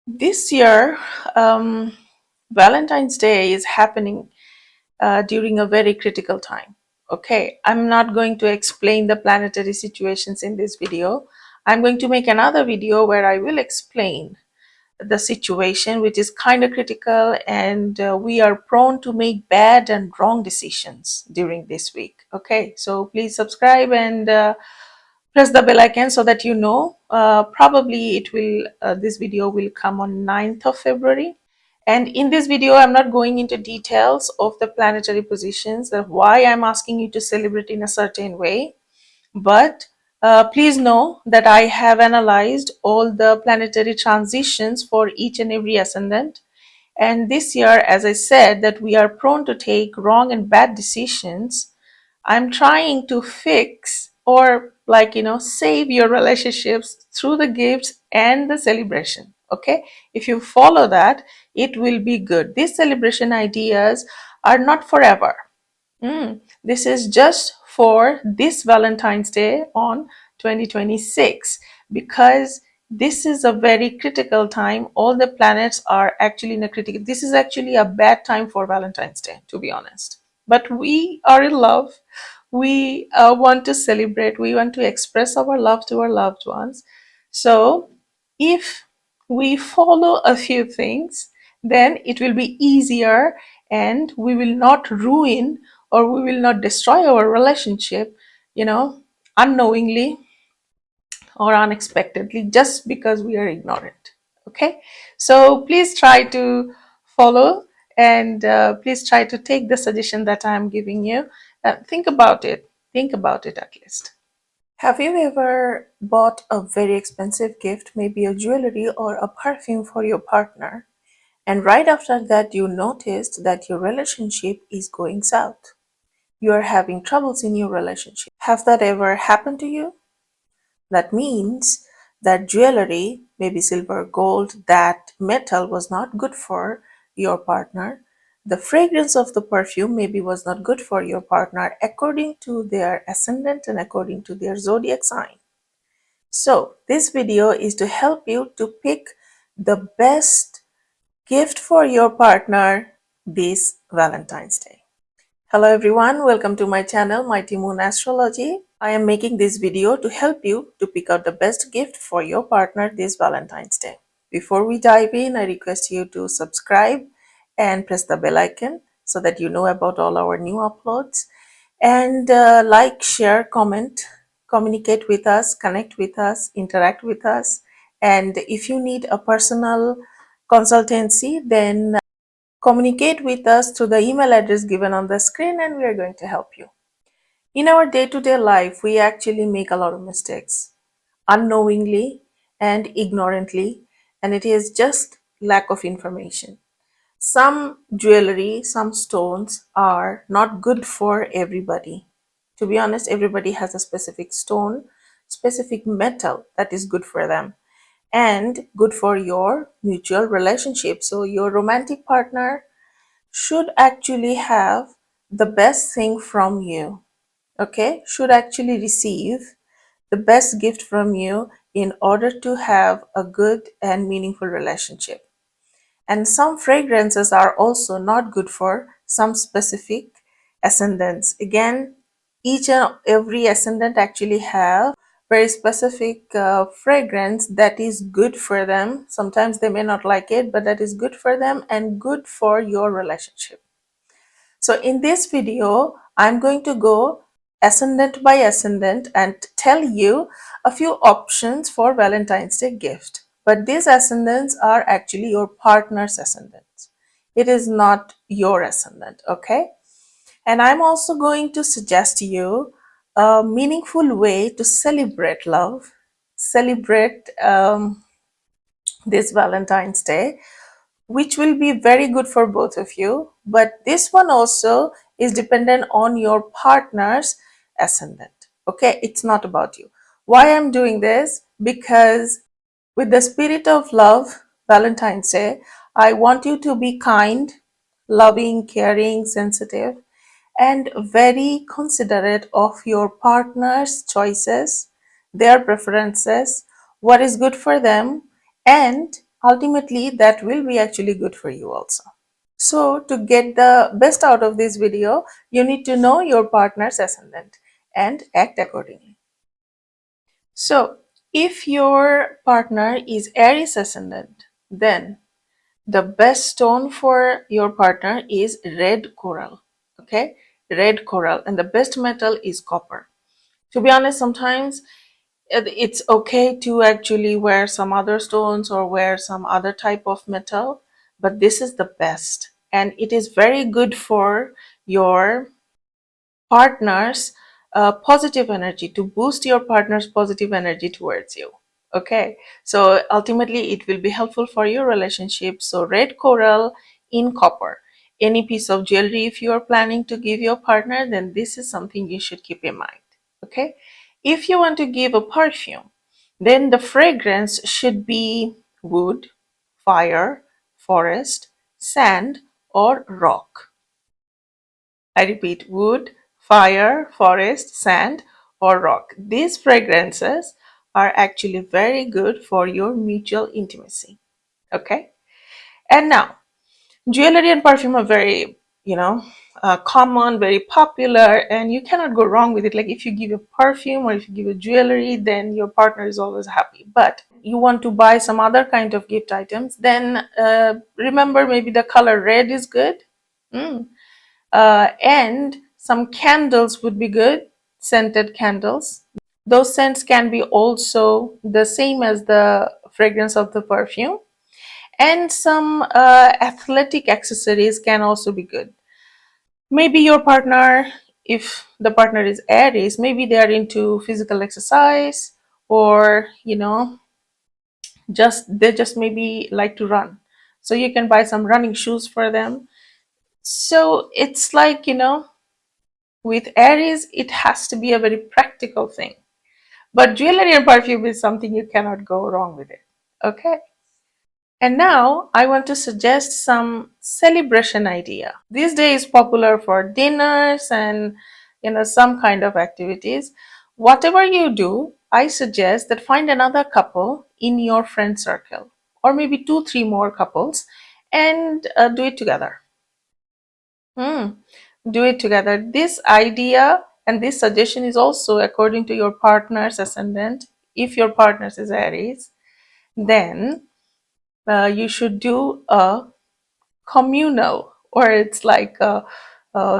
This year, Valentine's Day is happening during a very critical time. Okay, I'm not going to explain the planetary situations in this video. I'm going to make another video where I will explain the situation, which is kind of critical, and we are prone to make bad and wrong decisions during this week. Okay, so please subscribe and press the bell icon so that you know. Probably it will this video will come on 9th of February, and in this video I'm not going into details of the planetary positions, that why I'm asking you to celebrate in a certain way, but please know that I have analyzed all the planetary transitions for each and every ascendant. And this year, as I said, that we are prone to take wrong and bad decisions, I'm trying to fix, or save your relationships through the gifts and the celebration. Okay, if you follow that, it will be good. These celebration ideas are not forever. This is just for this Valentine's Day on 2026, because this is a very critical time. All the planets are actually in a critical. This is actually a bad time for Valentine's Day, to be honest. But we are in love. We want to celebrate. We want to express our love to our loved ones. So if we follow a few things, then it will be easier, and we will not ruin, or we will not destroy our relationship, unknowingly or unexpectedly, just because we are ignorant. Okay, so please try to follow, and please try to take the suggestion that I am giving you. Think about it. Think about it at least. Have you ever bought a very expensive gift, maybe a jewelry or a perfume for your partner, and right after that you noticed that your relationship is going south? You are having troubles in your relationship. Have that ever happened to you? That means that jewelry, maybe silver, gold, that metal was not good for your partner. The fragrance of the perfume maybe was not good for your partner according to their ascendant and according to their zodiac sign. So this video is to help you to pick the best gift for your partner this Valentine's Day. Hello everyone, welcome to my channel, Mighty Moon Astrology. I am making this video to help you to pick out the best gift for your partner this Valentine's Day. Before we dive in, I request you to subscribe and press the bell icon so that you know about all our new uploads. And like, share, comment, communicate with us, connect with us, interact with us. And if you need a personal consultancy, then communicate with us through the email address given on the screen, and we are going to help you. In our day-to-day life, we actually make a lot of mistakes, unknowingly and ignorantly, and it is just lack of information. Some jewelry, some stones are not good for everybody. To be honest, everybody has a specific stone, specific metal that is good for them and good for your mutual relationship. So your romantic partner should actually have the best thing from you. Okay, should actually receive the best gift from you in order to have a good and meaningful relationship. And some fragrances are also not good for some specific ascendants. Again, each and every ascendant actually have very specific fragrance that is good for them. Sometimes they may not like it, but that is good for them and good for your relationship. So in this video, I'm going to go ascendant by ascendant and tell you a few options for Valentine's Day gift. But these ascendants are actually your partner's ascendants. It is not your ascendant, okay? And I'm also going to suggest you a meaningful way to celebrate love, celebrate this Valentine's Day, which will be very good for both of you. But this one also is dependent on your partner's ascendant. Okay, it's not about you. Why I'm doing this? Because with the spirit of love, Valentine's Day, I want you to be kind, loving, caring, sensitive, and very considerate of your partner's choices, their preferences, what is good for them, and ultimately that will be actually good for you also. So to get the best out of this video, you need to know your partner's ascendant and act accordingly. So if your partner is Aries ascendant, then the best stone for your partner is red coral. Okay, red coral, and the best metal is copper. To be honest, sometimes it's okay to actually wear some other stones or wear some other type of metal, but this is the best, and it is very good for your partner's positive energy, to boost your partner's positive energy towards you. Okay, so ultimately it will be helpful for your relationship. So red coral in copper, any piece of jewelry, if you are planning to give your partner, then this is something you should keep in mind. Okay, if you want to give a perfume, then the fragrance should be wood, fire, forest, sand, or rock. I repeat, wood, fire, forest, sand, or rock. These fragrances are actually very good for your mutual intimacy. Okay? And now, jewelry and perfume are very, common, very popular, and you cannot go wrong with it. Like if you give a perfume or if you give a jewelry, then your partner is always happy. But you want to buy some other kind of gift items, then remember, maybe the color red is good. Mm. And some candles would be good, scented candles. Those scents can be also the same as the fragrance of the perfume. And some athletic accessories can also be good. Maybe your partner, if the partner is Aries, maybe they are into physical exercise, or they just maybe like to run. So you can buy some running shoes for them. So it's like, with Aries, it has to be a very practical thing. But jewelry and perfume is something you cannot go wrong with it. Okay. And now I want to suggest some celebration idea. These days popular for dinners and some kind of activities. Whatever you do, I suggest that find another couple in your friend circle, or maybe 2, 3 more couples, and do it together. Do it together. This idea and this suggestion is also according to your partner's ascendant. If your partner's is Aries, then you should do a communal, or it's like a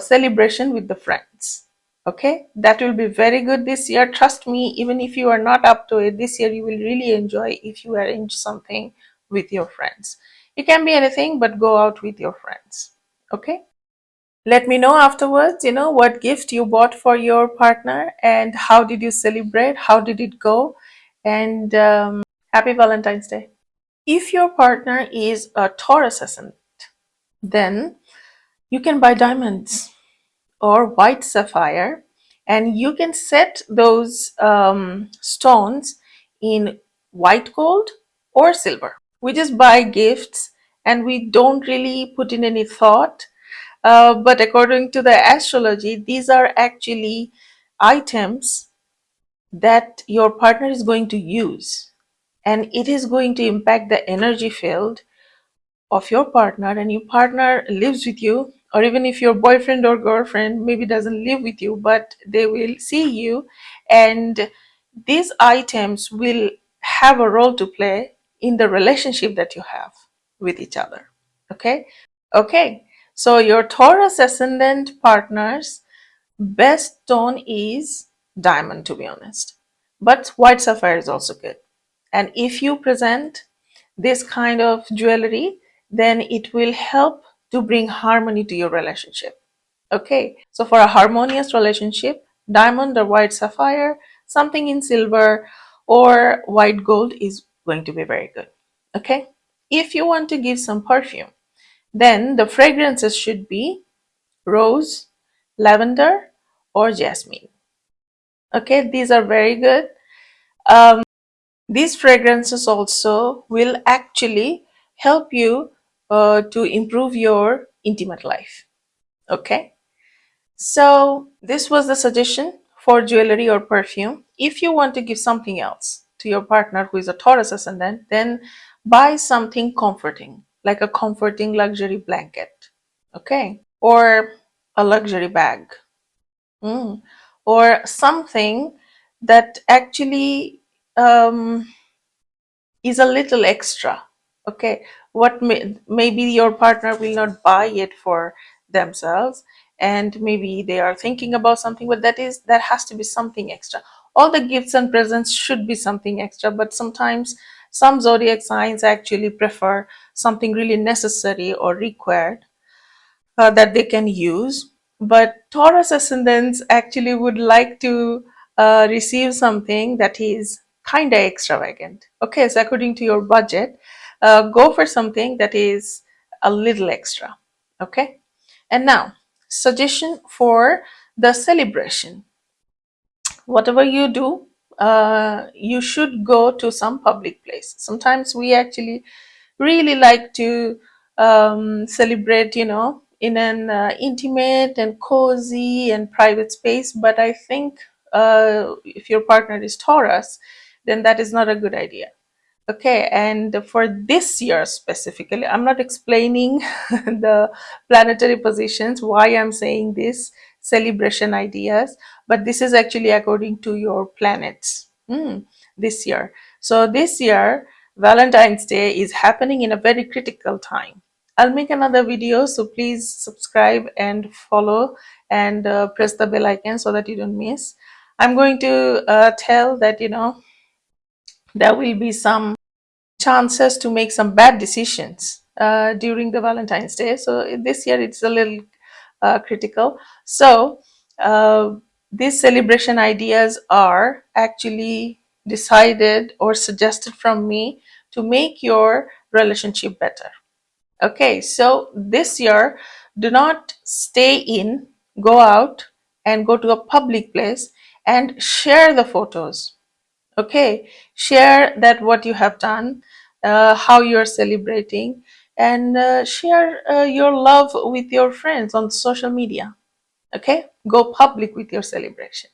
celebration with the friends. Okay, that will be very good this year. Trust me, even if you are not up to it this year, you will really enjoy if you arrange something with your friends. It can be anything, but go out with your friends. Okay. Let me know afterwards, what gift you bought for your partner and how did you celebrate, how did it go, and happy Valentine's Day. If your partner is a Taurus ascendant, then you can buy diamonds or white sapphire, and you can set those stones in white gold or silver. We just buy gifts and we don't really put in any thought. But according to the astrology, these are actually items that your partner is going to use, and it is going to impact the energy field of your partner. And your partner lives with you, or even if your boyfriend or girlfriend maybe doesn't live with you, but they will see you, and these items will have a role to play in the relationship that you have with each other. Okay, so your Taurus ascendant partner's best stone is diamond, to be honest, but white sapphire is also good. And if you present this kind of jewelry, then it will help to bring harmony to your relationship. Okay, so for a harmonious relationship, diamond or white sapphire, something in silver or white gold is going to be very good. Okay, if you want to give some perfume, then the fragrances should be rose, lavender, or jasmine. Okay, these are very good. These fragrances also will actually help you to improve your intimate life. Okay, so this was the suggestion for jewelry or perfume. If you want to give something else to your partner who is a Taurus ascendant, then buy something comforting, like a comforting luxury blanket, okay, or a luxury bag, or something that actually is a little extra. Okay, what maybe your partner will not buy it for themselves, and maybe they are thinking about something, but that has to be something extra. All the gifts and presents should be something extra, but sometimes some zodiac signs actually prefer something really necessary or required, that they can use. But Taurus ascendants actually would like to receive something that is kind of extravagant. Okay, so according to your budget, go for something that is a little extra. Okay, and now, suggestion for the celebration. Whatever you do, you should go to some public place. Sometimes we actually really like to celebrate, in an intimate and cozy and private space. But I think if your partner is Taurus, then that is not a good idea. Okay, and for this year specifically, I'm not explaining the planetary positions, why I'm saying this celebration ideas, but this is actually according to your planets this year. So this year, Valentine's Day is happening in a very critical time. I'll make another video, so please subscribe and follow, and press the bell icon so that you don't miss. I'm going to tell that, there will be some chances to make some bad decisions during the Valentine's Day. So this year it's a little critical. So these celebration ideas are actually decided or suggested from me to make your relationship better. Okay, so this year, do not stay in, go out and go to a public place and share the photos. Okay, share that what you have done, how you're celebrating, and share your love with your friends on social media. Okay, go public with your celebration.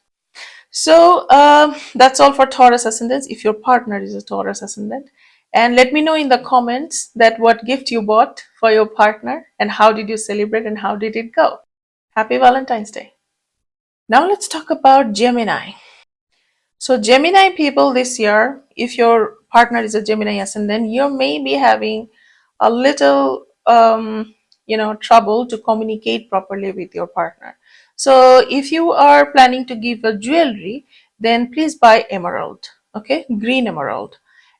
So that's all for Taurus ascendants, if your partner is a Taurus ascendant. And let me know in the comments that what gift you bought for your partner and how did you celebrate and how did it go. Happy Valentine's Day. Now let's talk about Gemini. So Gemini people, this year, if your partner is a Gemini ascendant, you may be having a little, trouble to communicate properly with your partner. So if you are planning to give a jewelry, then please buy emerald, okay, green emerald,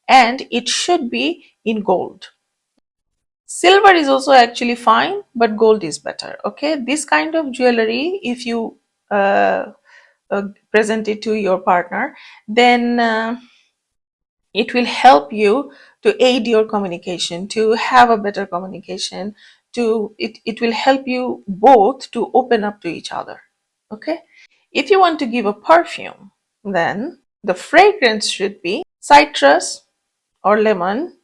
and it should be in gold. Silver is also actually fine, but gold is better. Okay, this kind of jewelry, if you uh, present it to your partner, then it will help you to aid your communication, to have a better communication, it will help you both to open up to each other. Okay, if you want to give a perfume, then the fragrance should be citrus or lemon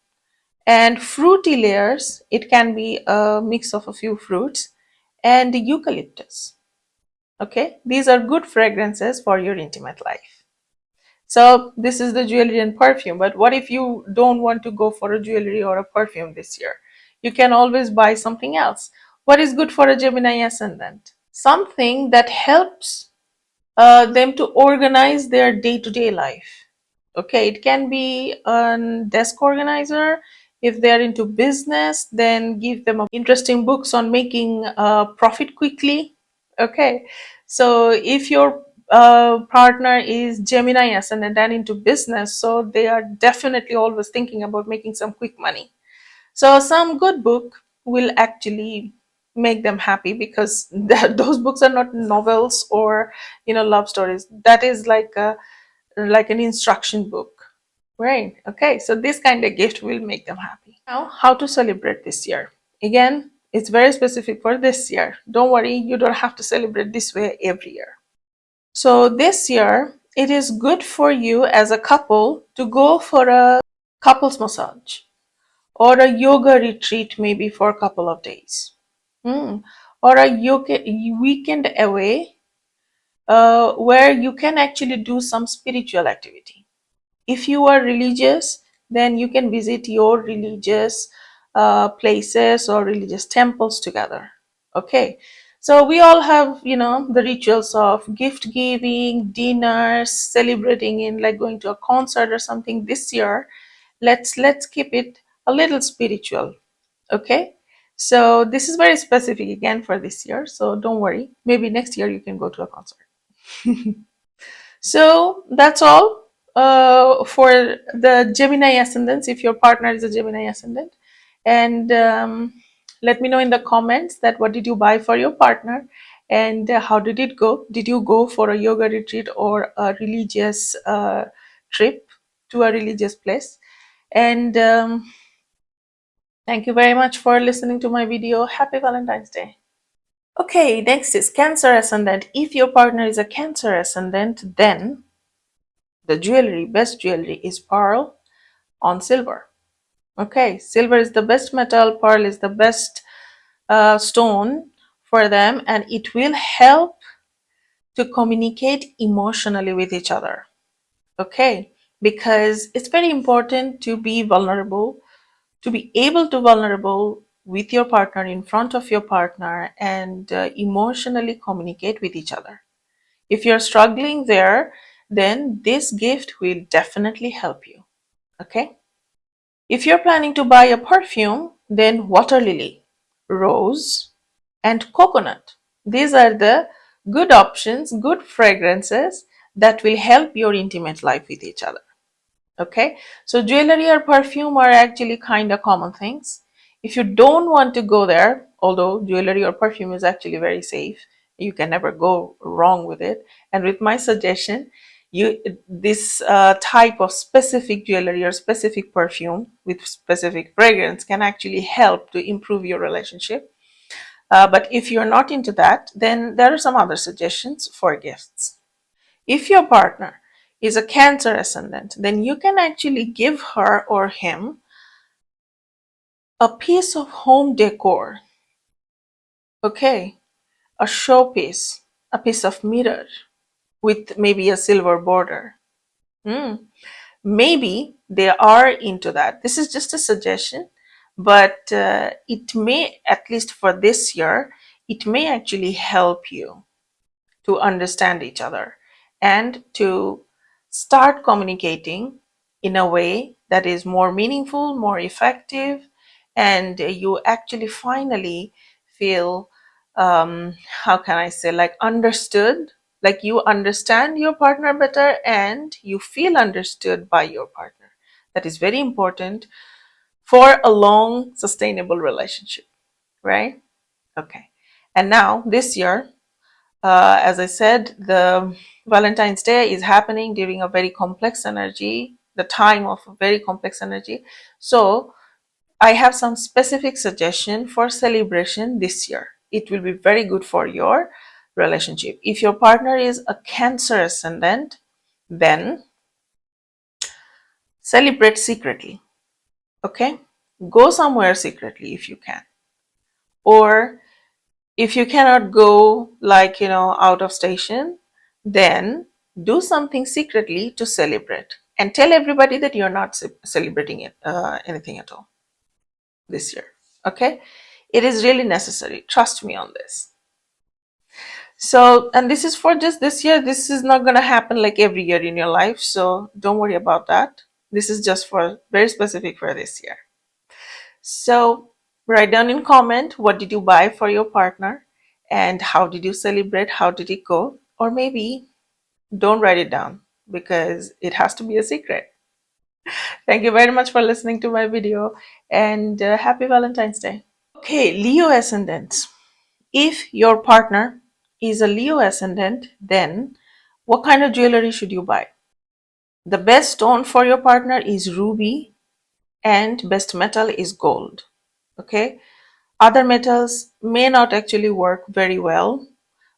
and fruity layers. It can be a mix of a few fruits and eucalyptus. Okay, these are good fragrances for your intimate life. So this is the jewelry and perfume. But what if you don't want to go for a jewelry or a perfume this year? You can always buy something else. What is good for a Gemini ascendant? Something that helps them to organize their day-to-day life. Okay, it can be a desk organizer. If they're into business, then give them interesting books on making profit quickly. Okay, so if your partner is Gemini ascendant and into business, so they are definitely always thinking about making some quick money. So some good book will actually make them happy, because those books are not novels or love stories. That is like an instruction book, right? Okay, so this kind of gift will make them happy. Now, how to celebrate this year? Again, it's very specific for this year. Don't worry, you don't have to celebrate this way every year. So this year, it is good for you as a couple to go for a couples massage or a yoga retreat, maybe for a couple of days. Or a yoga weekend away, where you can actually do some spiritual activity. If you are religious, then you can visit your religious places or religious temples together. Okay, so we all have, you know, the rituals of gift giving, dinners, celebrating in like going to a concert or something. This year, let's keep it a little spiritual. Okay, so this is very specific again for this year, so don't worry, maybe next year you can go to a concert. So that's all for the Gemini ascendants, if your partner is a Gemini ascendant. And let me know in the comments that what did you buy for your partner, and how did it go? Did you go for a yoga retreat or a religious trip to a religious place? And thank you very much for listening to my video. Happy Valentine's Day. Okay, next is Cancer ascendant. If your partner is a Cancer ascendant, then the jewelry, best jewelry is pearl on silver. Okay, silver is the best metal, pearl is the best stone for them, and it will help to communicate emotionally with each other. Okay, because it's very important to be vulnerable, to be able to vulnerable with your partner, in front of your partner, and emotionally communicate with each other. If you're struggling there, then this gift will definitely help you. Okay, if you're planning to buy a perfume, then water lily, rose, and coconut. These are the good options, good fragrances that will help your intimate life with each other. Okay, so jewelry or perfume are actually kind of common things. If you don't want to go there, although jewelry or perfume is actually very safe, you can never go wrong with it. And with my suggestion, you this type of specific jewelry or specific perfume with specific fragrance can actually help to improve your relationship. But if you're not into that, then there are some other suggestions for gifts. If your partner is a Cancer ascendant, then you can actually give her or him a piece of home decor, okay, a showpiece, a piece of mirror with maybe a silver border. Mm. Maybe they are into that. This is just a suggestion, but it may, at least for this year, it may actually help you to understand each other and to start communicating in a way that is more meaningful, more effective, and you actually finally feel, how can I say, like understood, like you understand your partner better and you feel understood by your partner. That is very important for a long, sustainable relationship, right? Okay. And now, this year, as I said, the Valentine's Day is happening during a very complex energy, the time of a very complex energy. So I have some specific suggestion for celebration this year. It will be very good for your relationship. If your partner is a Cancer ascendant, then celebrate secretly. Okay? Go somewhere secretly if you can. Or if you cannot go, like, out of station, then do something secretly to celebrate and tell everybody that you're not celebrating it, anything at all this year. Okay, it is really necessary, trust me on this. So, and this is for just this year. This is not going to happen like every year in your life, so don't worry about that. This is just for very specific for this year. So write down in comment, what did you buy for your partner and how did you celebrate? How did it go? Or maybe don't write it down because it has to be a secret. Thank you very much for listening to my video, and happy Valentine's Day. Okay, Leo ascendants. If your partner is a Leo ascendant, then what kind of jewelry should you buy? The best stone for your partner is ruby and best metal is gold. Okay, other metals may not actually work very well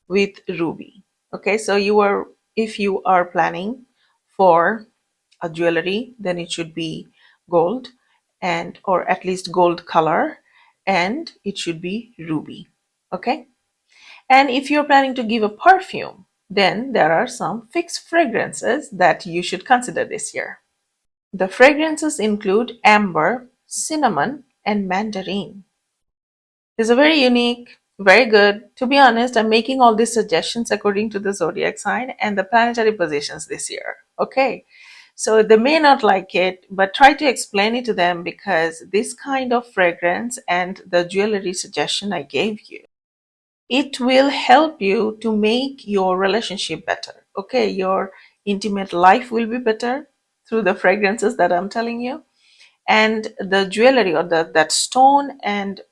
with ruby. Okay, so if you are planning for a jewelry, then it should be gold, and or at least gold color, and it should be ruby. Okay, and if you're planning to give a perfume, then there are some fixed fragrances that you should consider this year. The fragrances include amber, cinnamon, and mandarin. These are very unique, very good. To be honest, I'm making all these suggestions according to the zodiac sign and the planetary positions this year. Okay. So they may not like it, but try to explain it to them, because this kind of fragrance and the jewelry suggestion I gave you, it will help you to make your relationship better. Okay. Your intimate life will be better through the fragrances that I'm telling you, and the jewelry or that stone and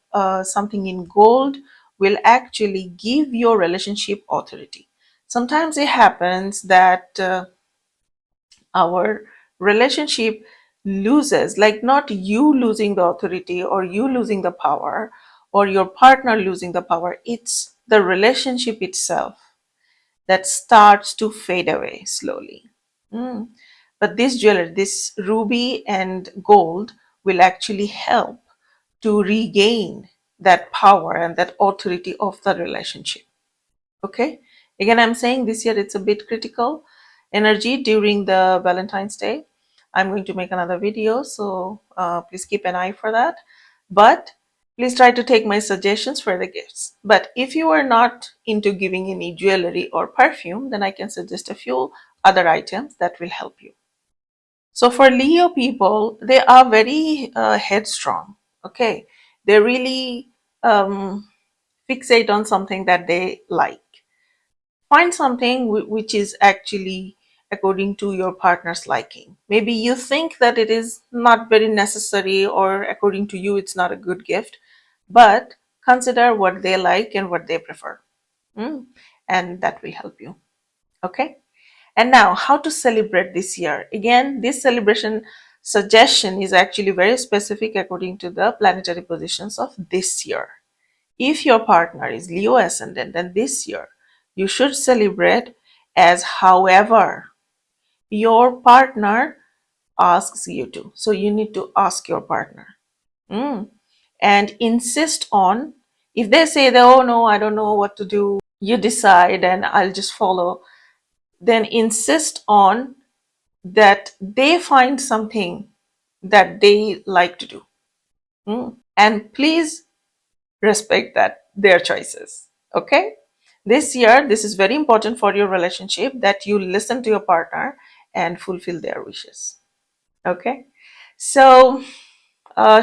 something in gold will actually give your relationship authority. Sometimes it happens that our relationship loses, like not you losing the authority or you losing the power or your partner losing the power, it's the relationship itself that starts to fade away slowly. Mm. But this jewelry, this ruby and gold, will actually help to regain that power and that authority of the relationship. Okay. Again, I'm saying this year it's a bit critical energy during the Valentine's Day. I'm going to make another video, so please keep an eye for that. But please try to take my suggestions for the gifts. But if you are not into giving any jewelry or perfume, then I can suggest a few other items that will help you. So for Leo people, they are very headstrong. Okay. They really fixate on something that they like. Find something which is actually according to your partner's liking. Maybe you think that it is not very necessary, or according to you it's not a good gift, but consider what they like and what they prefer. And that will help you. Okay. And now, how to celebrate this year? Again, this celebration suggestion is actually very specific according to the planetary positions of this year. If your partner is Leo ascendant, then this year you should celebrate as however your partner asks you to. So you need to ask your partner. And insist on, if they say that, oh no, I don't know what to do, you decide and I'll just follow, then insist on that they find something that they like to do. And please respect that their choices. Okay. This year, this is very important for your relationship, that you listen to your partner and fulfill their wishes. Okay. So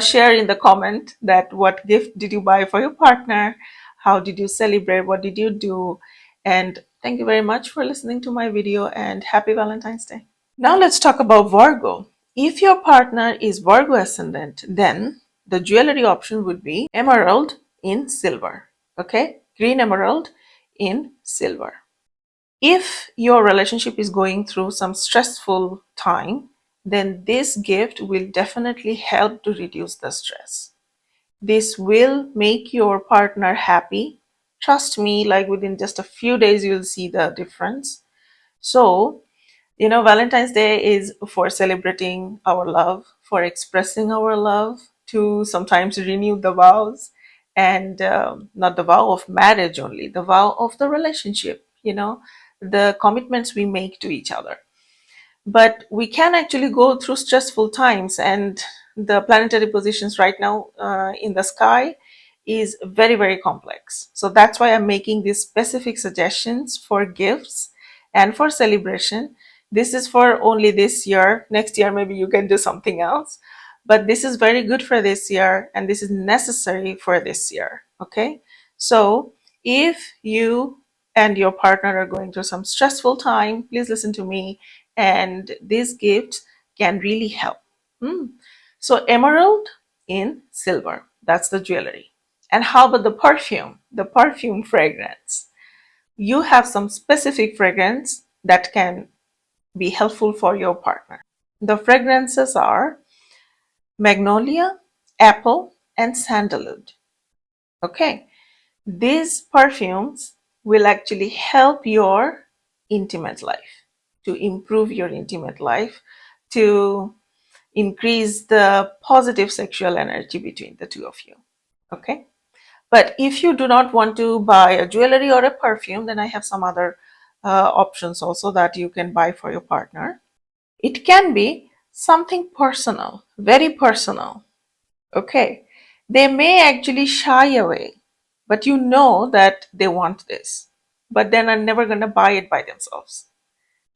share in the comment that what gift did you buy for your partner, how did you celebrate, what did you do, and thank you very much for listening to my video, and happy Valentine's Day. Now let's talk about Virgo. If your partner is Virgo ascendant, then the jewelry option would be emerald in silver. Okay, green emerald in silver. If your relationship is going through some stressful time, then this gift will definitely help to reduce the stress. This will make your partner happy. Trust me, like within just a few days, you'll see the difference. So, Valentine's Day is for celebrating our love, for expressing our love, to sometimes renew the vows, and not the vow of marriage only, the vow of the relationship, the commitments we make to each other. But we can actually go through stressful times, and the planetary positions right now in the sky is very, very complex. So that's why I'm making these specific suggestions for gifts and for celebration. This is for only this year. Next year maybe you can do something else, but this is very good for this year, and this is necessary for this year. Okay. So if you and your partner are going through some stressful time, please listen to me, and these gifts can really help. So emerald in silver, that's the jewelry. And how about the perfume? The perfume fragrance. You have some specific fragrance that can be helpful for your partner. The fragrances are magnolia, apple, and sandalwood. Okay, these perfumes will actually help your intimate life, to improve your intimate life, to increase the positive sexual energy between the two of you. Okay. But if you do not want to buy a jewelry or a perfume, then I have some other options also that you can buy for your partner. It can be something personal, very personal. Okay, they may actually shy away, but you know that they want this, but then are never going to buy it by themselves.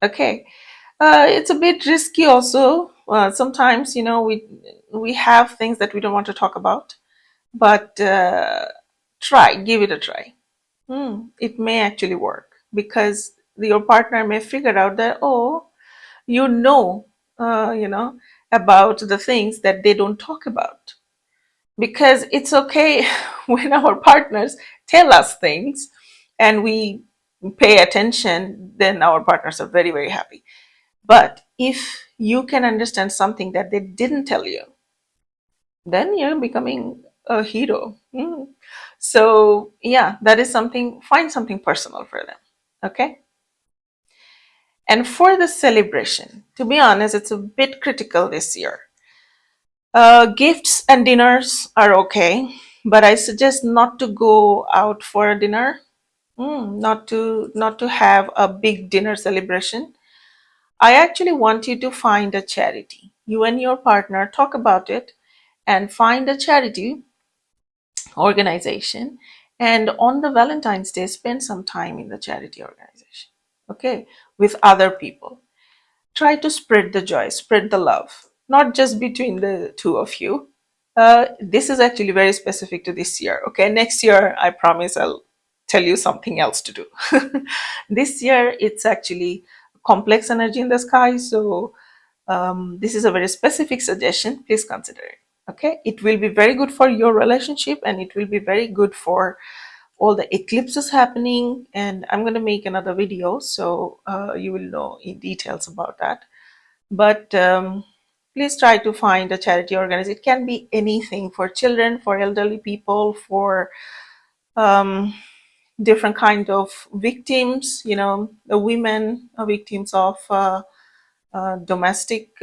Okay, it's a bit risky also. Sometimes, you know, we have things that we don't want to talk about, but give it a try. It may actually work because your partner may figure out that, oh, you know, you know, about the things that they don't talk about. Because it's okay when our partners tell us things and we pay attention, then our partners are very, very happy. But if you can understand something that they didn't tell you, then you're becoming a hero. So, yeah, that is something, find something personal for them. Okay. And for the celebration, to be honest, it's a bit critical this year. Gifts and dinners are okay, but I suggest not to go out for a dinner. Not to have a big dinner celebration. I actually want you to find a charity. You and your partner talk about it and find a charity organization, and on the Valentine's Day spend some time in the charity organization, okay, with other people. Try to spread the joy, spread the love, not just between the two of you. This is actually very specific to this year. Okay, next year I promise I'll tell you something else to do. This year it's actually complex energy in the sky, so this is a very specific suggestion. Please consider it. Okay, it will be very good for your relationship, and it will be very good for all the eclipses happening. And I'm going to make another video, so you will know in details about that. But please try to find a charity organization. It can be anything, for children, for elderly people, for um, different kind of victims, you know, the women are victims of domestic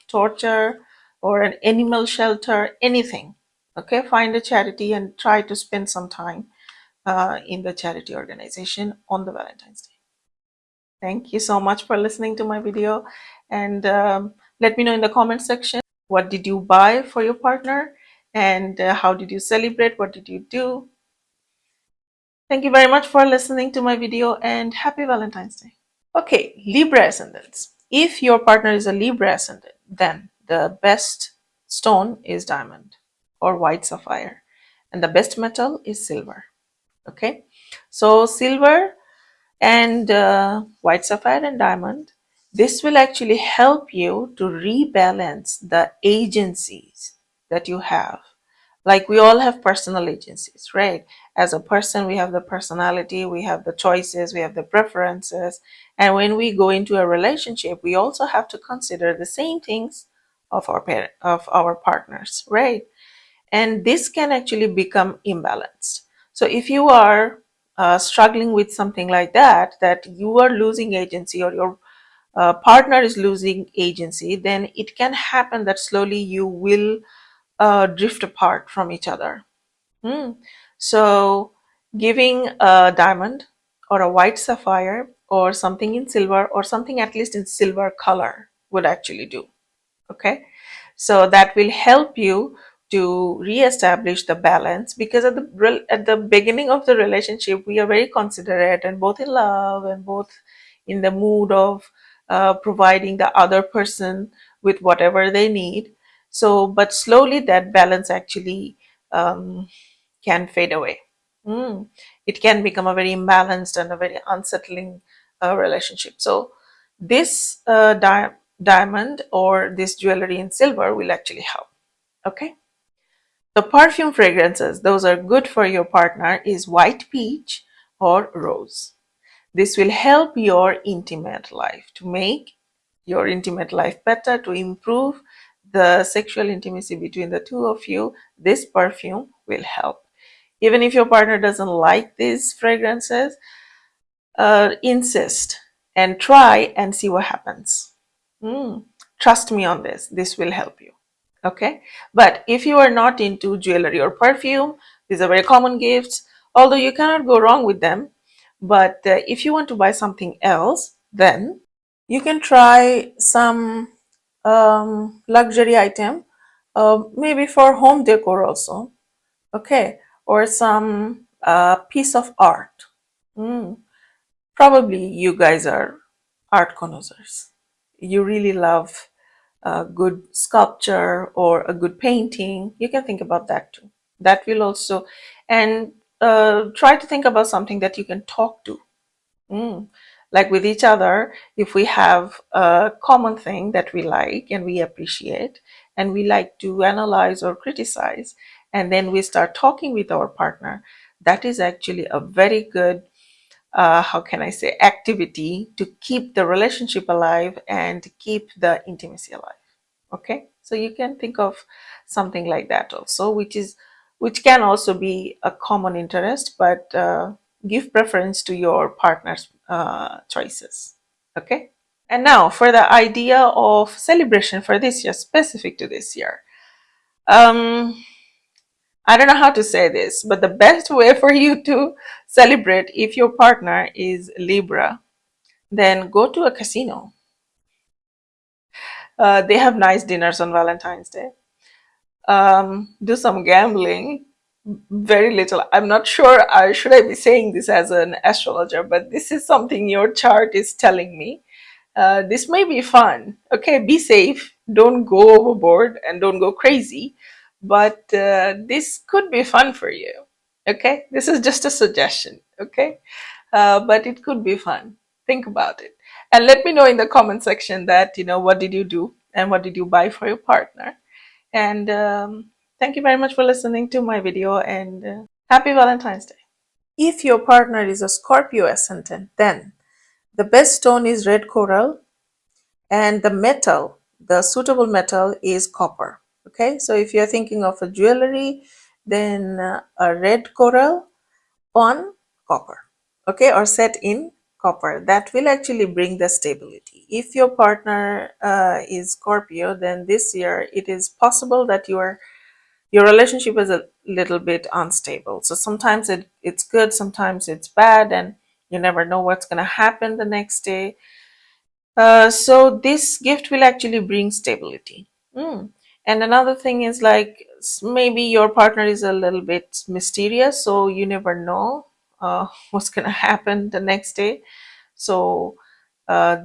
torture, or an animal shelter, anything. Okay, find a charity and try to spend some time in the charity organization on the Valentine's Day. Thank you so much for listening to my video, and let me know in the comment section, what did you buy for your partner, and how did you celebrate, what did you do. Thank you very much for listening to my video, and happy Valentine's Day. Okay, Libra ascendants. If your partner is a Libra ascendant, then the best stone is diamond or white sapphire, and the best metal is silver. Okay, so silver and white sapphire and diamond, this will actually help you to rebalance the agencies that you have. Like, we all have personal agencies, right? As a person, we have the personality, we have the choices, we have the preferences. And when we go into a relationship, we also have to consider the same things of our partners, right? And this can actually become imbalanced. So if you are struggling with something like that, that you are losing agency, or your partner is losing agency, then it can happen that slowly you will drift apart from each other. So giving a diamond or a white sapphire or something in silver, or something at least in silver color, would actually do. Okay, so that will help you to re-establish the balance, because at the beginning of the relationship we are very considerate, and both in love and both in the mood of providing the other person with whatever they need. So but slowly that balance actually can fade away. It can become a very imbalanced and a very unsettling relationship. So this diamond or this jewelry in silver will actually help. Okay, the perfume fragrances, those are good for your partner, is white peach or rose. This will help your intimate life, to make your intimate life better, to improve the sexual intimacy between the two of you. This perfume will help. Even if your partner doesn't like these fragrances, insist and try and see what happens. Trust me on this. This will help you. Okay. But if you are not into jewelry or perfume, these are very common gifts, although you cannot go wrong with them. But if you want to buy something else, then you can try some luxury item, maybe for home decor also, okay, or some piece of art. Mm. Probably you guys are art connoisseurs. You really love a good sculpture or a good painting. You can think about that too. That will also, and try to think about something that you can talk to. Mm. Like with each other, if we have a common thing that we like and we appreciate, and we like to analyze or criticize, and then we start talking with our partner, that is actually a very good, how can I say, activity to keep the relationship alive and keep the intimacy alive. Okay, so you can think of something like that also, which can also be a common interest, but give preference to your partner's choices. Okay, and now for the idea of celebration for this year, specific to this year. um I don't know how to say this, but the best way for you to celebrate, if your partner is Libra, then go to a casino. They have nice dinners on Valentine's Day. Do some gambling. Very little. I'm not sure. Should I be saying this as an astrologer, but this is something your chart is telling me. This may be fun. Okay, be safe. Don't go overboard and don't go crazy. But this could be fun for you. Okay, this is just a suggestion. Okay, but it could be fun. Think about it. And let me know in the comment section that, what did you do and what did you buy for your partner. And thank you very much for listening to my video, and happy Valentine's Day. If your partner is a Scorpio ascendant, then the best stone is red coral, and the suitable metal is copper. Okay, so if you're thinking of a jewelry, then a red coral on copper, okay, or set in copper, that will actually bring the stability. If your partner is Scorpio, then this year it is possible that your relationship is a little bit unstable. So sometimes it's good, sometimes it's bad, and you never know what's going to happen the next day. So this gift will actually bring stability. Mm. And another thing is, like, maybe your partner is a little bit mysterious, so you never know what's going to happen the next day. So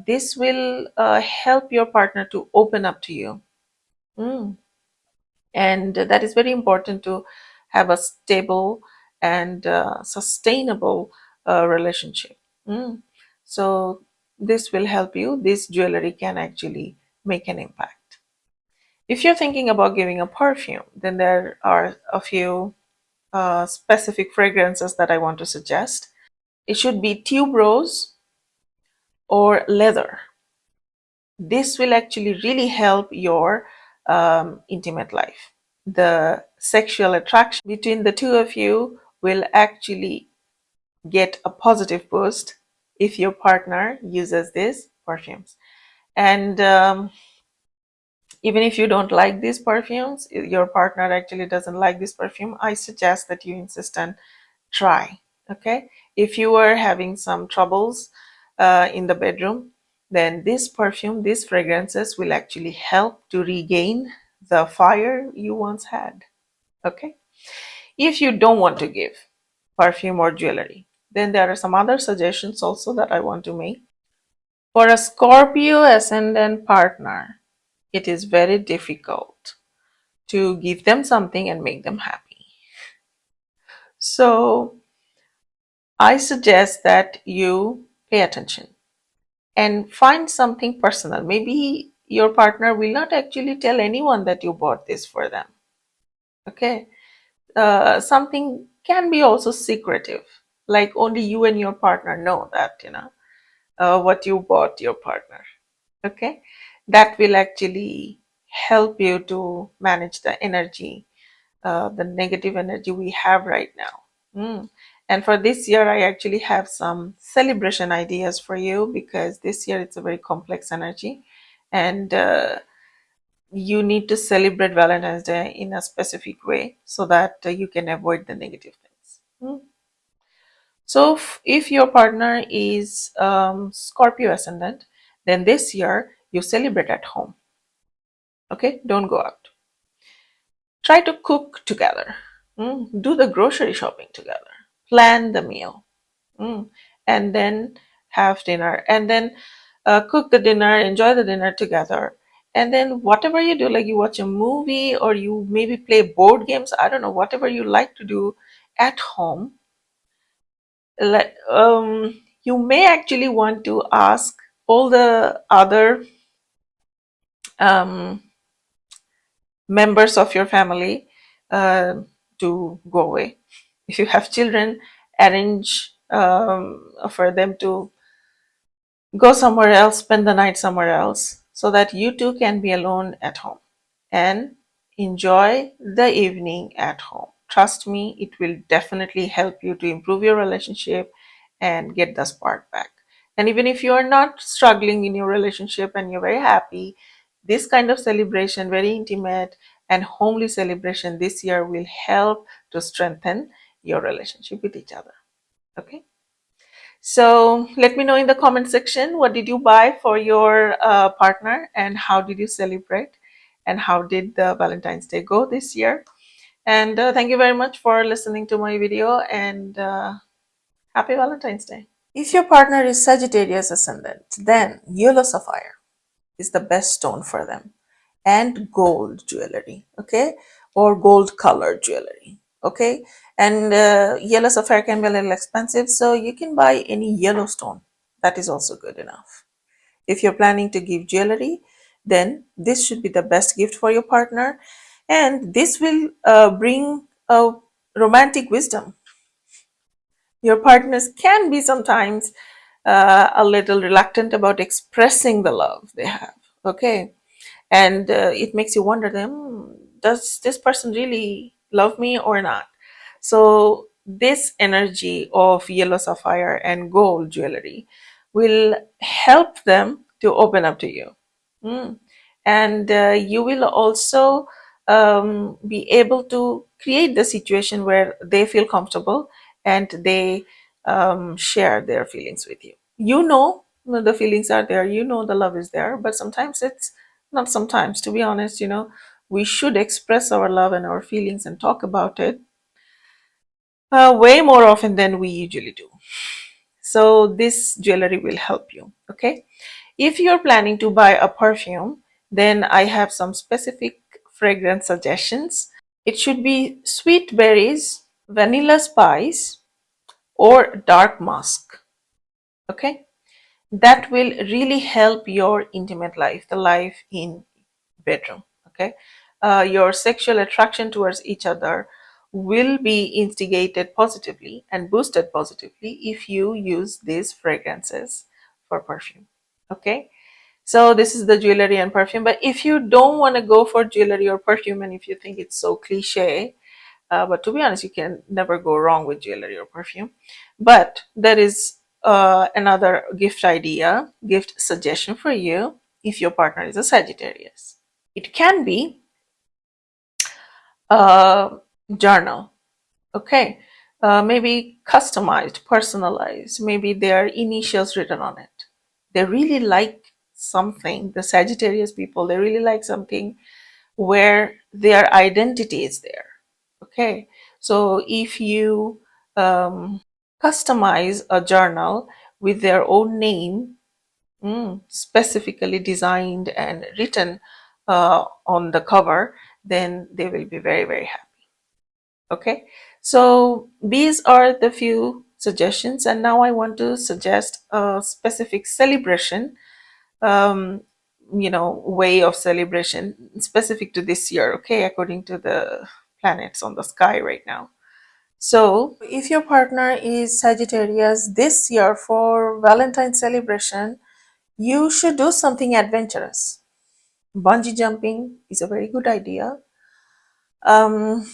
this will help your partner to open up to you. Mm. And that is very important, to have a stable and sustainable relationship. Mm. So this will help you. This jewelry can actually make an impact. If you're thinking about giving a perfume, then there are a few specific fragrances that I want to suggest. It should be tuberose or leather. This will actually really help your intimate life. The sexual attraction between the two of you will actually get a positive boost if your partner uses these perfumes. And even if you don't like these perfumes, your partner actually doesn't like this perfume, I suggest that you insist on try. Okay, if you are having some troubles in the bedroom, then this perfume, these fragrances will actually help to regain the fire you once had. Okay, if you don't want to give perfume or jewelry, then there are some other suggestions also that I want to make. For a Scorpio ascendant partner, it is very difficult to give them something and make them happy. So I suggest that you pay attention and find something personal. Maybe your partner will not actually tell anyone that you bought this for them. Okay. Something can be also secretive, like only you and your partner know that, what you bought your partner. Okay. That will actually help you to manage the energy, the negative energy we have right now. Mm. And for this year, I actually have some celebration ideas for you, because this year it's a very complex energy, and you need to celebrate Valentine's Day in a specific way so that you can avoid the negative things. Mm. So, if your partner is Scorpio ascendant, then this year you celebrate at home. Okay, don't go out. Try to cook together. Do the grocery shopping together. Plan the meal. And then have dinner. And then cook the dinner, enjoy the dinner together. And then whatever you do, like you watch a movie or you maybe play board games, I don't know, whatever you like to do at home, like, you may actually want to ask all the other um, members of your family to go away. If you have children, arrange for them to go somewhere else, spend the night somewhere else, so that you two can be alone at home and enjoy the evening at home. Trust me, it will definitely help you to improve your relationship and get the spark back. And even if you are not struggling in your relationship and you're very happy, this kind of celebration, very intimate and homely celebration this year, will help to strengthen your relationship with each other. Okay. So let me know in the comment section, what did you buy for your partner and how did you celebrate and how did the Valentine's Day go this year? And thank you very much for listening to my video, and happy Valentine's Day. If your partner is Sagittarius ascendant, then yellow sapphire is the best stone for them, and gold jewelry, okay, or gold colored jewelry, okay. And yellow sapphire can be a little expensive, so you can buy any yellow stone. That is also good enough. If you're planning to give jewelry, then this should be the best gift for your partner, and this will bring a romantic wisdom. Your partners can be sometimes a little reluctant about expressing the love they have, okay. And it makes you wonder them, does this person really love me or not? So this energy of yellow sapphire and gold jewelry will help them to open up to you. Mm. And you will also be able to create the situation where they feel comfortable and they share their feelings with you. You know the feelings are there, you know the love is there, but sometimes it's not, sometimes, to be honest, we should express our love and our feelings and talk about it way more often than we usually do. So this jewelry will help you, okay. If you're planning to buy a perfume, then I have some specific fragrance suggestions. It should be sweet berries, vanilla spice, or dark musk, okay. That will really help your intimate life, the life in bedroom, okay. Your sexual attraction towards each other will be instigated positively and boosted positively if you use these fragrances for perfume, okay. So this is the jewelry and perfume, but if you don't want to go for jewelry or perfume, and if you think it's so cliche, but to be honest, you can never go wrong with jewelry or perfume. But there is another gift idea, gift suggestion for you if your partner is a Sagittarius. It can be a journal, okay? Maybe customized, personalized, maybe their initials written on it. They really like something, the Sagittarius people, they really like something where their identity is there, okay. So if you customize a journal with their own name, specifically designed and written on the cover, then they will be very, very happy, okay. So these are the few suggestions, and now I want to suggest a specific celebration, um, way of celebration specific to this year, okay, according to the planets on the sky right now. So if your partner is Sagittarius, this year for Valentine celebration, you should do something adventurous. Bungee jumping is a very good idea. Um,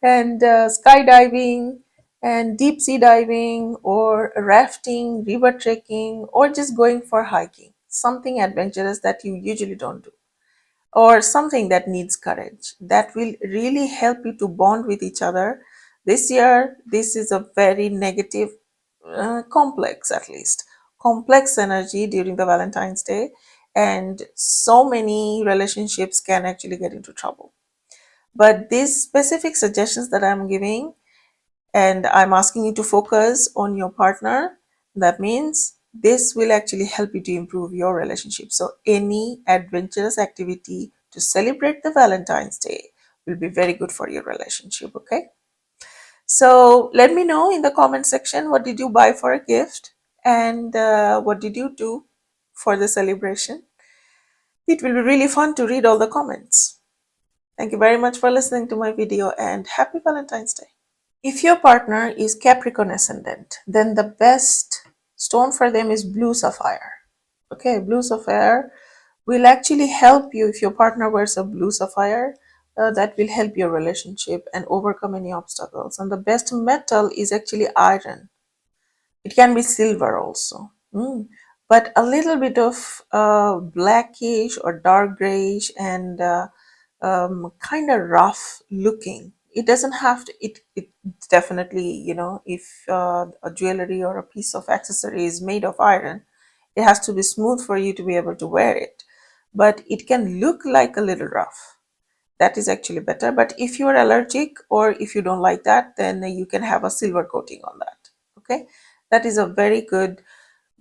and skydiving and deep sea diving or rafting, river trekking, or just going for hiking. Something adventurous that you usually don't do, or something that needs courage. That will really help you to bond with each other. This year, this is a very negative, complex, at least complex energy during the Valentine's Day, and so many relationships can actually get into trouble. But these specific suggestions that I'm giving, and I'm asking you to focus on your partner, that means this will actually help you to improve your relationship. So any adventurous activity to celebrate the Valentine's Day will be very good for your relationship. Okay, so let me know in the comment section, what did you buy for a gift, and what did you do for the celebration. It will be really fun to read all the comments. Thank you very much for listening to my video, and happy Valentine's Day. If your partner is Capricorn ascendant, then the best stone for them is blue sapphire. Okay, blue sapphire will actually help you. If your partner wears a blue sapphire, that will help your relationship and overcome any obstacles. And the best metal is actually iron. It can be silver also. But a little bit of blackish or dark grayish and kind of rough looking. It doesn't have to, it definitely, if a jewelry or a piece of accessory is made of iron, it has to be smooth for you to be able to wear it. But it can look like a little rough. That is actually better. But if you are allergic or if you don't like that, then you can have a silver coating on that. Okay, that is a very good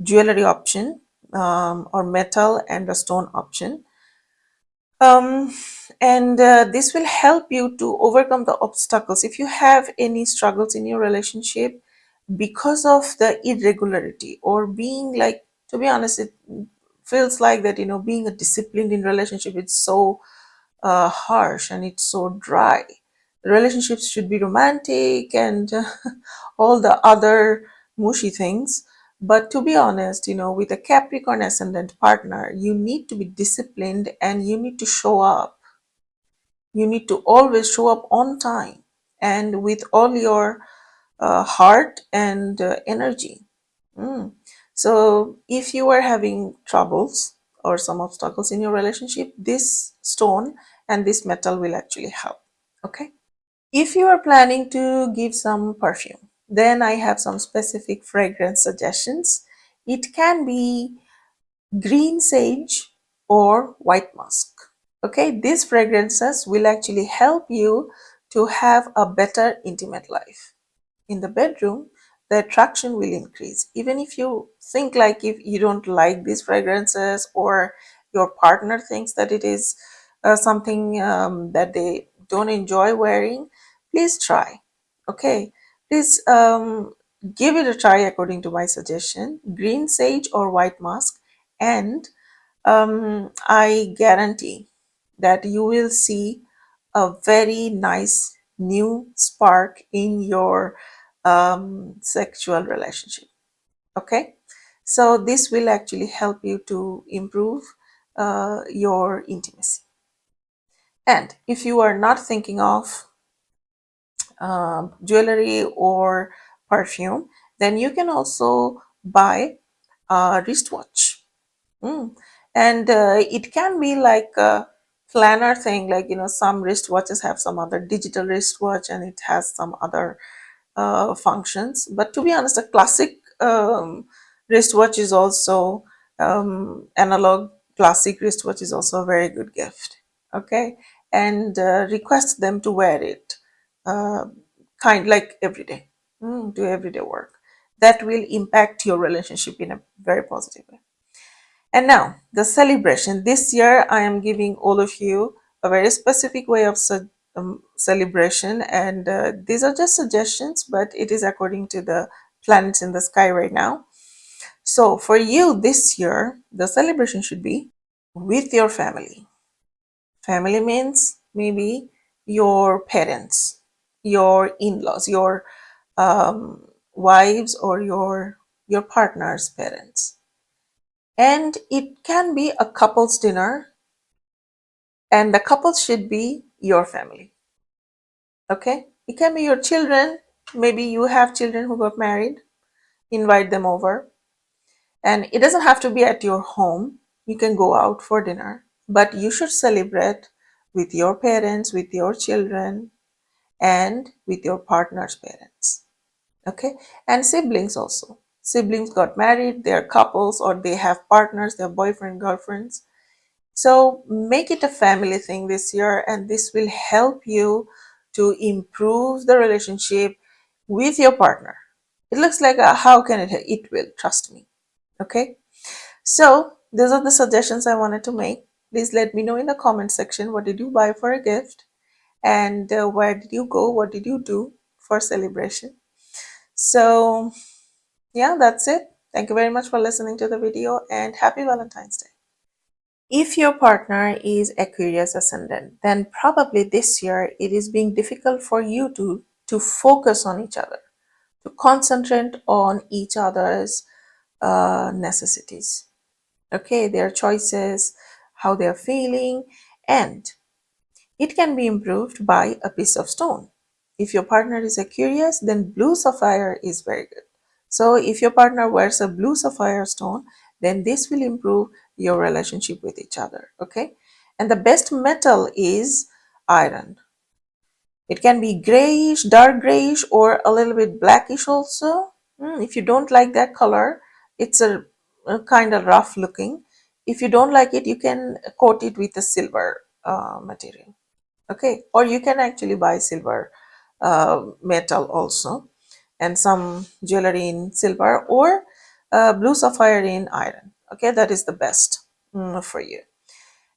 jewelry option, or metal and a stone option. And this will help you to overcome the obstacles. If you have any struggles in your relationship because of the irregularity, or being like, to be honest, it feels like that, being a disciplined in relationship, it's so harsh and it's so dry. Relationships should be romantic and all the other mushy things. But to be honest, with a Capricorn ascendant partner, you need to be disciplined and you need to show up. You need to always show up on time and with all your heart and energy. So if you are having troubles or some obstacles in your relationship, this stone and this metal will actually help. Okay. If you are planning to give some perfume, then I have some specific fragrance suggestions. It can be green sage or white musk. Okay, these fragrances will actually help you to have a better intimate life. In the bedroom, the attraction will increase. Even if you think like, if you don't like these fragrances, or your partner thinks that it is something that they don't enjoy wearing, please try. Okay, please give it a try according to my suggestion, green sage or white musk, and I guarantee that you will see a very nice new spark in your sexual relationship. Okay, so this will actually help you to improve your intimacy. And if you are not thinking of jewelry or perfume, then you can also buy a wristwatch. And it can be like a planner thing, like, some wristwatches have some other digital wristwatch and it has some other functions. But to be honest, a classic wristwatch is also, analog classic wristwatch is also a very good gift. Okay, and request them to wear it kind like every day, do everyday work. That will impact your relationship in a very positive way. And now, the celebration. This year, I am giving all of you a very specific way of celebration, and these are just suggestions, but it is according to the planets in the sky right now. So, for you this year, the celebration should be with your family. Family means maybe your parents, your in-laws, your wives, or your partner's parents. And it can be a couple's dinner, and the couple should be your family. Okay, it can be your children. Maybe you have children who got married, invite them over. And it doesn't have to be at your home. You can go out for dinner, but you should celebrate with your parents, with your children, and with your partner's parents. Okay, and siblings also. siblings got married, they're couples, or they have partners, they're boyfriend, girlfriends. So make it a family thing this year, and this will help you to improve the relationship with your partner. It looks like how can it will, trust me. Okay, so those are the suggestions I wanted to make. Please let me know in the comment section, what did you buy for a gift, and where did you go, what did you do for celebration. So yeah, that's it. Thank you very much for listening to the video, and happy Valentine's Day. If your partner is Aquarius ascendant, then probably this year it is being difficult for you to focus on each other, to concentrate on each other's necessities. Okay, their choices, how they're feeling, and it can be improved by a piece of stone. If your partner is Aquarius, then blue sapphire is very good. So if your partner wears a blue sapphire stone, then this will improve your relationship with each other. Okay, and the best metal is iron. It can be grayish, dark grayish, or a little bit blackish also. If you don't like that color, it's a kind of rough looking. If you don't like it, you can coat it with a silver material. Okay, or you can actually buy silver metal also, and some jewelry in silver, or blue sapphire in iron. Okay, that is the best for you.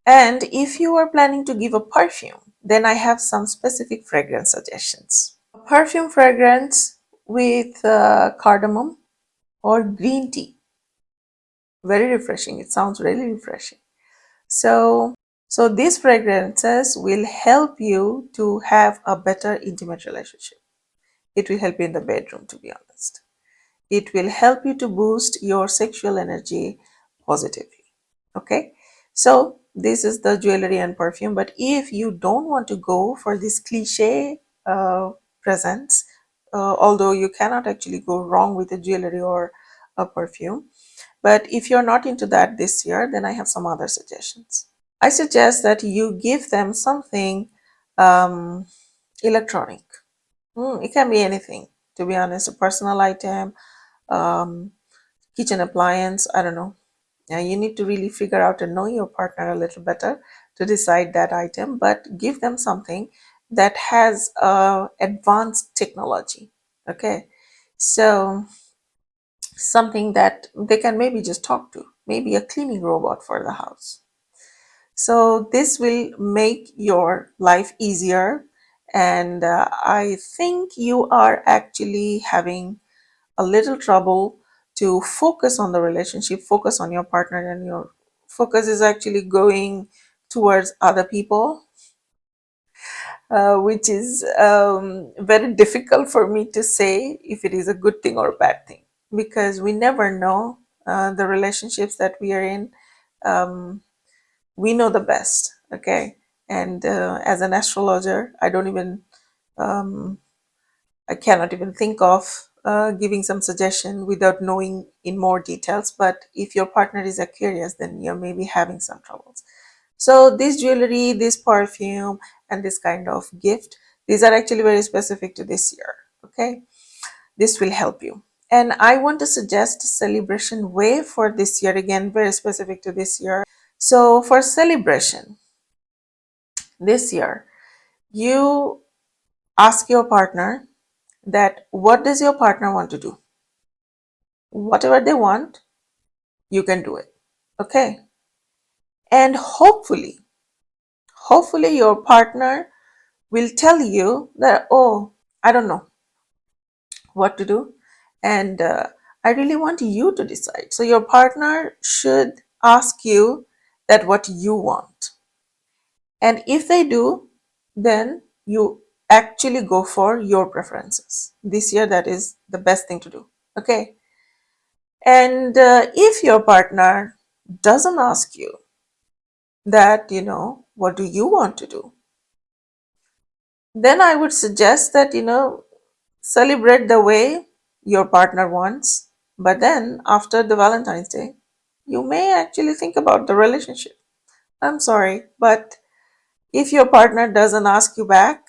And if you are planning to give a perfume, then I have some specific fragrance suggestions. Perfume fragrance with cardamom or green tea. Very refreshing. It sounds really refreshing. So these fragrances will help you to have a better intimate relationship. It will help you in the bedroom, to be honest. It will help you to boost your sexual energy positively. Okay, so this is the jewelry and perfume. But if you don't want to go for this cliche presents, although you cannot actually go wrong with a jewelry or a perfume, but if you're not into that this year, then I have some other suggestions. I suggest that you give them something electronic. It can be anything, to be honest, a personal item, um, kitchen appliance, I don't know. Now you need to really figure out and know your partner a little better to decide that item, but give them something that has advanced technology. Okay, so something that they can maybe just talk to, maybe a cleaning robot for the house. So this will make your life easier, and I think you are actually having a little trouble to focus on the relationship, focus on your partner, and your focus is actually going towards other people, which is very difficult for me to say if it is a good thing or a bad thing, because we never know the relationships that we are in. Um, we know the best, okay? And as an astrologer, um, I cannot even think of giving some suggestion without knowing in more details. But if your partner is Aquarius, then you're maybe having some troubles. So this jewelry, this perfume, and this kind of gift, these are actually very specific to this year. Okay, this will help you. And I want to suggest a celebration way for this year, again, very specific to this year. So for celebration this year, you ask your partner that what does your partner want to do? Whatever they want, you can do it. Okay. And hopefully your partner will tell you that, oh, I don't know what to do. And I really want you to decide. So your partner should ask you that what you want. And if they do, then you actually go for your preferences. This year, that is the best thing to do. Okay. And if your partner doesn't ask you that, what do you want to do? Then I would suggest that, celebrate the way your partner wants. But then after the Valentine's Day, you may actually think about the relationship. I'm sorry, but if your partner doesn't ask you back,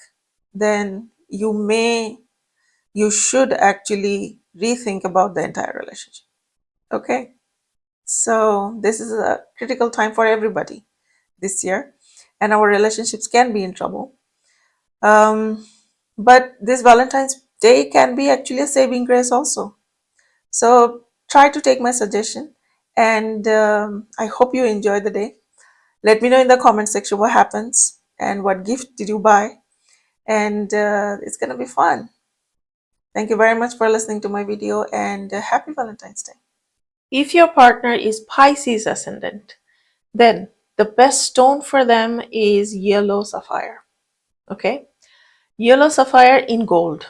then you should actually rethink about the entire relationship. Okay, so this is a critical time for everybody this year, and our relationships can be in trouble. But this Valentine's Day can be actually a saving grace also. So try to take my suggestion, and I hope you enjoy the day. Let me know in the comment section what happens and what gift did you buy, and it's gonna be fun. Thank you very much for listening to my video, and happy Valentine's Day. If your partner is Pisces ascendant, then the best stone for them is yellow sapphire. Okay, yellow sapphire in gold.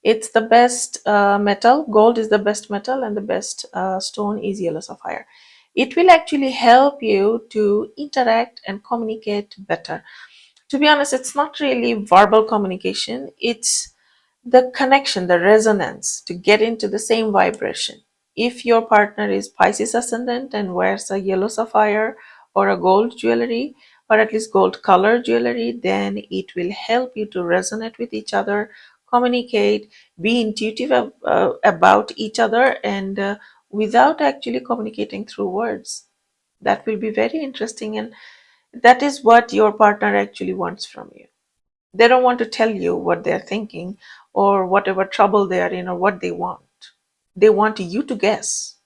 It's the best metal. Gold is the best metal, and the best stone is yellow sapphire. It will actually help you to interact and communicate better. To be honest, it's not really verbal communication, it's the connection, the resonance to get into the same vibration. If your partner is Pisces ascendant and wears a yellow sapphire or a gold jewelry, or at least gold color jewelry, then it will help you to resonate with each other, communicate, be intuitive about each other, and without actually communicating through words. That will be very interesting, and that is what your partner actually wants from you. They don't want to tell you what they're thinking or whatever trouble they are in or what they want. They want you to guess.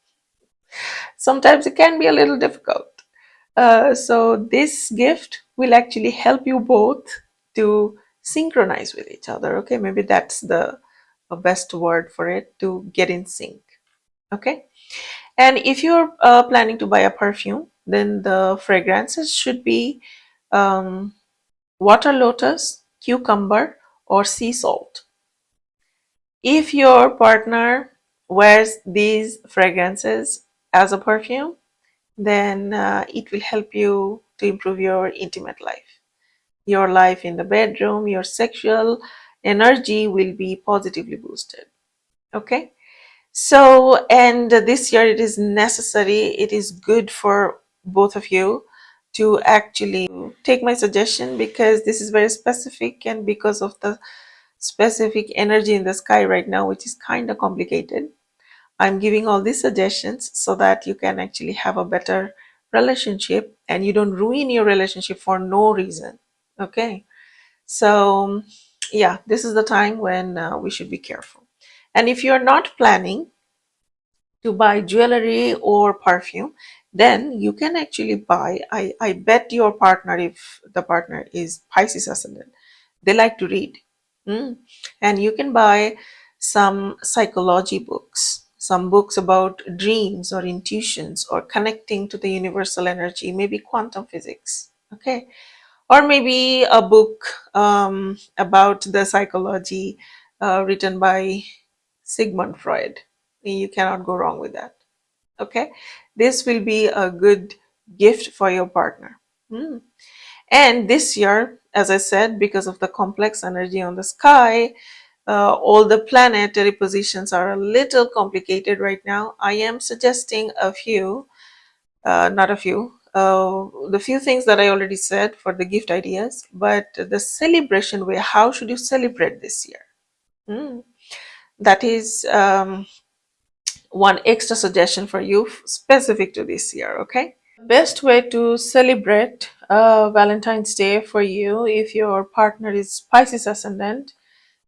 Sometimes it can be a little difficult. So this gift will actually help you both to synchronize with each other. Okay, maybe that's the best word for it, to get in sync. Okay, and if you're planning to buy a perfume, then the fragrances should be um, water lotus, cucumber, or sea salt. If your partner wears these fragrances as a perfume, then it will help you to improve your intimate life. Your life in the bedroom, your sexual energy will be positively boosted. Okay? So, and this year it is necessary, it is good for both of you to actually take my suggestion, because this is very specific, and because of the specific energy in the sky right now, which is kind of complicated. I'm giving all these suggestions so that you can actually have a better relationship and you don't ruin your relationship for no reason. Okay, so yeah, this is the time when we should be careful. And if you're not planning to buy jewelry or perfume, then you can actually buy, I bet your partner, if the partner is Pisces ascendant, they like to read. And you can buy some psychology books, some books about dreams or intuitions or connecting to the universal energy, maybe quantum physics. Okay, or maybe a book about the psychology written by Sigmund Freud. You cannot go wrong with that. Okay, this will be a good gift for your partner. And this year, as I said, because of the complex energy on the sky, all the planetary positions are a little complicated right now. I am suggesting a few, not a few, the few things that I already said for the gift ideas, but the celebration way, how should you celebrate this year? That is one extra suggestion for you specific to this year. Okay, best way to celebrate Valentine's Day for you, if your partner is Pisces ascendant,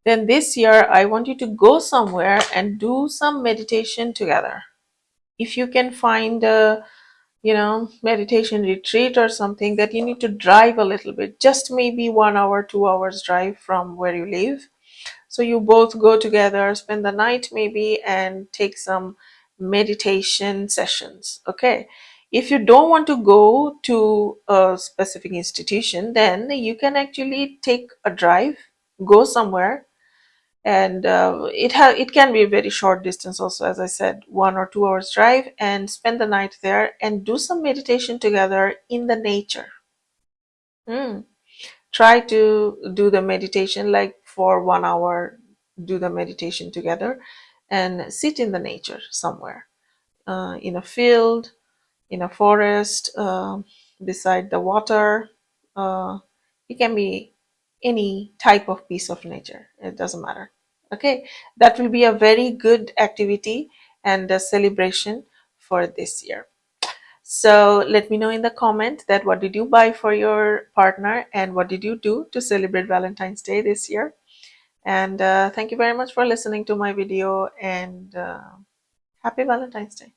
then this year I want you to go somewhere and do some meditation together. If you can find a meditation retreat or something that you need to drive a little bit, just maybe 1 hour 2 hours drive from where you live, so you both go together, spend the night maybe, and take some meditation sessions. Okay. If you don't want to go to a specific institution, then you can actually take a drive, go somewhere, and it can be a very short distance also, as I said, 1 or 2 hours drive, and spend the night there and do some meditation together in the nature. Try to do the meditation like for 1 hour, do the meditation together and sit in the nature somewhere, in a field, in a forest, beside the water. uh, it can be any type of piece of nature, it doesn't matter. Okay, that will be a very good activity and a celebration for this year. So let me know in the comment that what did you buy for your partner and what did you do to celebrate Valentine's Day this year. And thank you very much for listening to my video, and happy Valentine's Day.